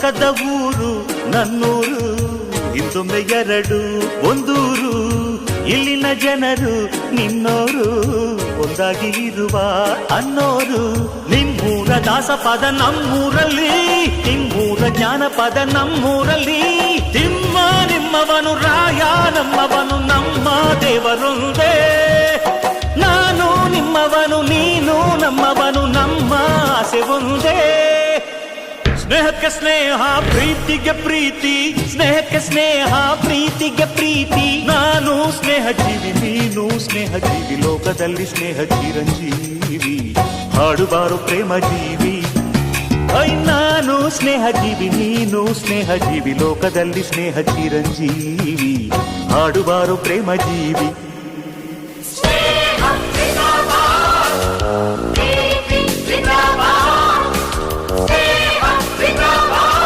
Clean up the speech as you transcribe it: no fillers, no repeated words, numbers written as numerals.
ಕದ ಊರು ನನ್ನೂರು ಹಿಂದೊಮ್ಮೆ ಎರಡು ಒಂದೂರು ಇಲ್ಲಿನ ಜನರು ನಿನ್ನೋರು ಒಂದಾಗಿ ಇರುವ ಅನ್ನೋರು ನಿಮ್ಮೂರ ದಾಸಪದ ನಮ್ಮೂರಲ್ಲಿ ನಿಮ್ಮೂರ ಜ್ಞಾನಪದ ನಮ್ಮೂರಲ್ಲಿ ತಿಮ್ಮ ನಿಮ್ಮವನು ರಾಯ ನಮ್ಮವನು ನಮ್ಮ ದೇವರೊಂದೇ ನಾನು ನಿಮ್ಮವನು ನೀನು ನಮ್ಮವನು ನಮ್ಮ ಆಸೆ ಒಂದೇ ಸ್ನೇಹಕ್ಕೆ ಸ್ನೇಹ ಪ್ರೀತಿಗೆ ಪ್ರೀತಿ ಸ್ನೇಹಕ್ಕೆ ಸ್ನೇಹ ಪ್ರೀತಿಗೆ ಪ್ರೀತಿ ನಾನು ಸ್ನೇಹ ಜೀವಿ ನೀನು ಸ್ನೇಹ ಜೀವಿ ಲೋಕದಲ್ಲಿ ಸ್ನೇಹ ಚಿರಂಜೀವಿ ಹಾಡುಬಾರು ಪ್ರೇಮ ಜೀವಿ ನಾನು ಸ್ನೇಹ ಜೀವಿ ನೀನು ಸ್ನೇಹ ಜೀವಿ ಲೋಕದಲ್ಲಿ ಸ್ನೇಹ ಚಿರಂಜೀವಿ ಹಾಡುಬಾರು ಪ್ರೇಮ ಜೀವಿ